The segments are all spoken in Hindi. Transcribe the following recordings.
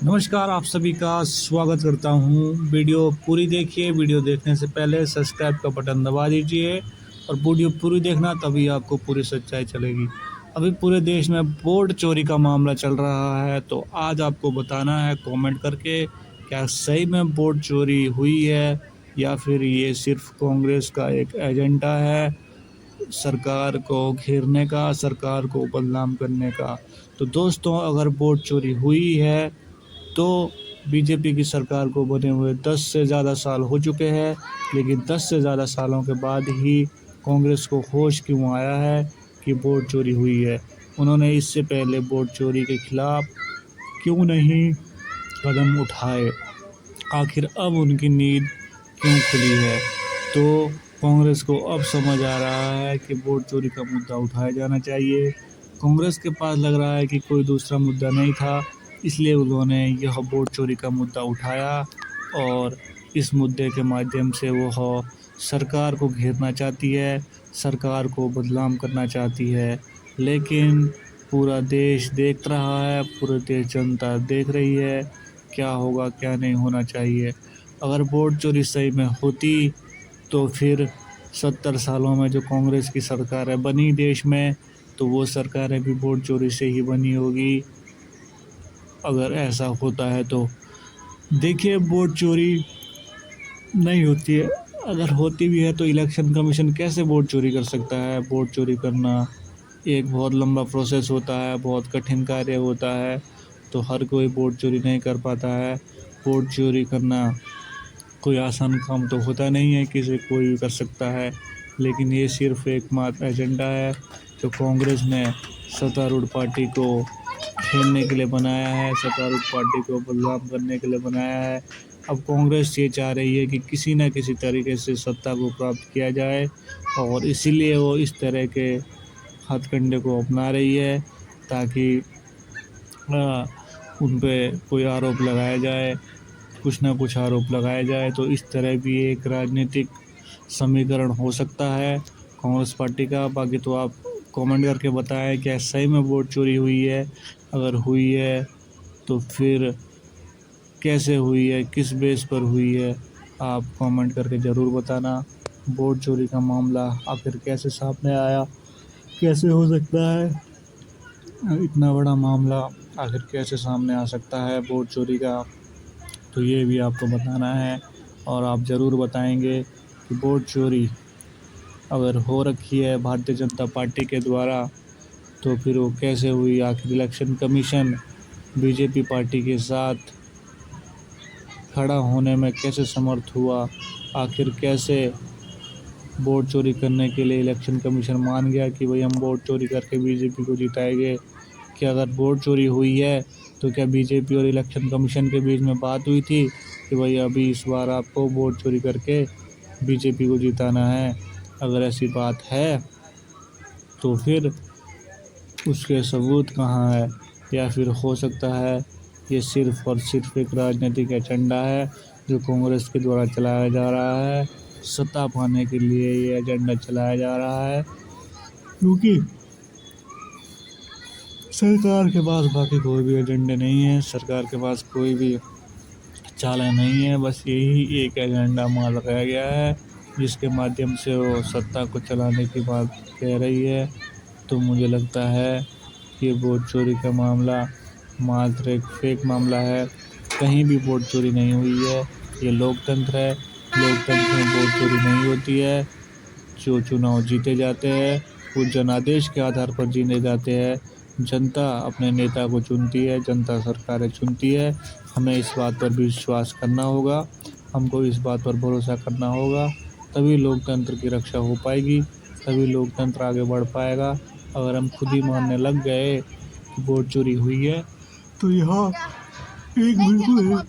नमस्कार, आप सभी का स्वागत करता हूँ। वीडियो पूरी देखिए। वीडियो देखने से पहले सब्सक्राइब का बटन दबा दीजिए और वीडियो पूरी देखना, तभी आपको पूरी सच्चाई चलेगी। अभी पूरे देश में वोट चोरी का मामला चल रहा है, तो आज आपको बताना है कमेंट करके, क्या सही में वोट चोरी हुई है या फिर ये सिर्फ कांग्रेस का एक एजेंडा है सरकार को घेरने का, सरकार को बदनाम करने का। तो दोस्तों, अगर वोट चोरी हुई है तो बीजेपी की सरकार को बने हुए 10 से ज़्यादा साल हो चुके हैं, लेकिन 10 से ज़्यादा सालों के बाद ही कांग्रेस को होश क्यों आया है कि वोट चोरी हुई है। उन्होंने इससे पहले वोट चोरी के खिलाफ क्यों नहीं कदम उठाए? आखिर अब उनकी नींद क्यों खुली है? तो कांग्रेस को अब समझ आ रहा है कि वोट चोरी का मुद्दा उठाया जाना चाहिए। कांग्रेस के पास लग रहा है कि कोई दूसरा मुद्दा नहीं था, इसलिए उन्होंने यह वोट चोरी का मुद्दा उठाया और इस मुद्दे के माध्यम से वह सरकार को घेरना चाहती है, सरकार को बदनाम करना चाहती है। लेकिन पूरा देश देख रहा है, पूरे देश जनता देख रही है क्या होगा, क्या नहीं होना चाहिए। अगर वोट चोरी सही में होती तो फिर 70 सालों में जो कांग्रेस की सरकारें बनी देश में, तो वो सरकारें भी वोट चोरी से ही बनी होगी। अगर ऐसा होता है तो देखिए, वोट चोरी नहीं होती है। अगर होती भी है तो इलेक्शन कमीशन कैसे वोट चोरी कर सकता है? वोट चोरी करना एक बहुत लंबा प्रोसेस होता है, बहुत कठिन कार्य होता है, तो हर कोई वोट चोरी नहीं कर पाता है। वोट चोरी करना कोई आसान काम तो होता नहीं है, किसी कोई भी कर सकता है। लेकिन ये सिर्फ एकमात्र एजेंडा है जो कांग्रेस ने सत्तारूढ़ पार्टी को खेलने के लिए बनाया है, सत्तारूढ़ पार्टी को बदनाम करने के लिए बनाया है। अब कांग्रेस ये चाह रही है कि किसी न किसी तरीके से सत्ता को प्राप्त किया जाए, और इसीलिए वो इस तरह के हथकंडे को अपना रही है ताकि उन पे कोई आरोप लगाया जाए, कुछ ना कुछ आरोप लगाया जाए। तो इस तरह भी एक राजनीतिक समीकरण हो सकता है कांग्रेस पार्टी का। बाकी तो आप कमेंट करके बताएं क्या सही में वोट चोरी हुई है। अगर हुई है तो फिर कैसे हुई है, किस बेस पर हुई है, आप कमेंट करके ज़रूर बताना। वोट चोरी का मामला आखिर कैसे सामने आया, कैसे हो सकता है इतना बड़ा मामला, आखिर कैसे सामने आ सकता है वोट चोरी का? तो ये भी आपको बताना है और आप ज़रूर बताएंगे कि वोट चोरी अगर हो रखी है भारतीय जनता पार्टी के द्वारा तो फिर वो कैसे हुई। आखिर इलेक्शन कमीशन बीजेपी पार्टी के साथ खड़ा होने में कैसे समर्थ हुआ? आखिर कैसे वोट चोरी करने के लिए इलेक्शन कमीशन मान गया कि भाई हम वोट चोरी करके बीजेपी को जिताएंगे? कि अगर वोट चोरी हुई है तो क्या बीजेपी और इलेक्शन कमीशन के बीच में बात हुई थी कि भाई अभी इस बार आपको वोट चोरी करके बीजेपी को जिताना है? अगर ऐसी बात है तो फिर उसके सबूत कहाँ है? या फिर हो सकता है ये सिर्फ और सिर्फ एक राजनीतिक एजेंडा है जो कांग्रेस के द्वारा चलाया जा रहा है, सत्ता पाने के लिए ये एजेंडा चलाया जा रहा है, क्योंकि सरकार के पास बाकी कोई भी एजेंडे नहीं है, सरकार के पास कोई भी चाला नहीं है। बस यही एक एजेंडा मान लगाया गया है जिसके माध्यम से वो सत्ता को चलाने की बात कह रही है। तो मुझे लगता है कि वोट चोरी का मामला मात्र एक फेक मामला है, कहीं भी वोट चोरी नहीं हुई है। ये लोकतंत्र है, लोकतंत्र में वोट चोरी नहीं होती है। जो चुनाव जीते जाते हैं वो जनादेश के आधार पर जीते जाते हैं। जनता अपने नेता को चुनती है, जनता सरकारें चुनती है। हमें इस बात पर भी विश्वास करना होगा, हमको इस बात पर भरोसा करना होगा, तभी लोकतंत्र की रक्षा हो पाएगी, तभी लोकतंत्र आगे बढ़ पाएगा। अगर हम खुद ही मानने लग गए कि वोट चोरी हुई है तो यहाँ एक बिल्कुल गलत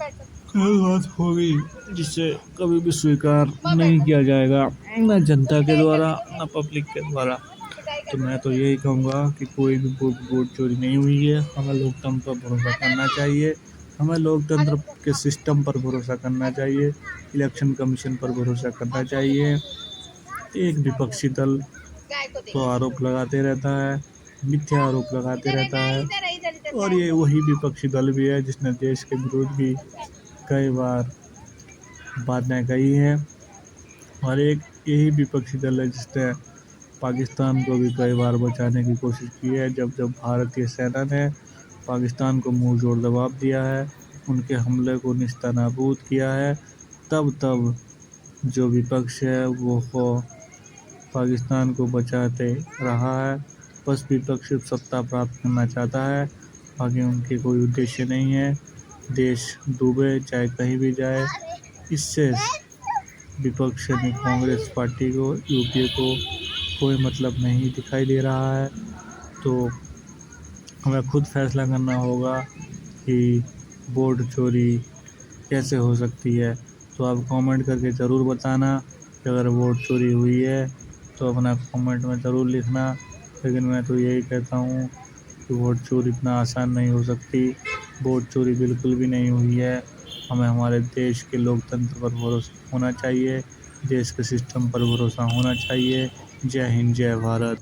बात होगी जिसे कभी भी स्वीकार नहीं किया जाएगा, न जनता के द्वारा न पब्लिक के द्वारा। तो मैं तो यही कहूँगा कि कोई भी वोट चोरी नहीं हुई है। हमें लोकतंत्र पर भरोसा करना चाहिए, हमें लोकतंत्र के सिस्टम पर भरोसा करना चाहिए, इलेक्शन कमीशन पर भरोसा करना चाहिए। एक विपक्षी दल तो आरोप लगाते रहता है, मिथ्या आरोप लगाते रहता है, और ये वही विपक्षी दल भी है जिसने देश के विरोध भी कई बार बातें कही हैं, और एक यही विपक्षी दल है जिसने पाकिस्तान को भी कई बार बचाने की कोशिश की है। जब जब भारतीय सेना ने पाकिस्तान को मुंह जोड़ जवाब दिया है, उनके हमले को निस्तानाबूद किया है, तब तब जो विपक्ष है वो पाकिस्तान को बचाते रहा है। बस विपक्ष सिर्फ सत्ता प्राप्त करना चाहता है, बाकी उनके कोई उद्देश्य नहीं है। देश डूबे चाहे कहीं भी जाए, इससे विपक्ष यानी कांग्रेस पार्टी को, यूपीए को कोई मतलब नहीं दिखाई दे रहा है। तो हमें खुद फैसला करना होगा कि वोट चोरी कैसे हो सकती है। तो आप कमेंट करके ज़रूर बताना कि अगर वोट चोरी हुई है तो अपना कमेंट में ज़रूर लिखना। लेकिन मैं तो यही कहता हूँ कि वोट चोरी इतना आसान नहीं हो सकती। वोट चोरी बिल्कुल भी नहीं हुई है। हमें हमारे देश के लोकतंत्र पर भरोसा होना चाहिए, देश के सिस्टम पर भरोसा होना चाहिए। जय हिंद, जय भारत।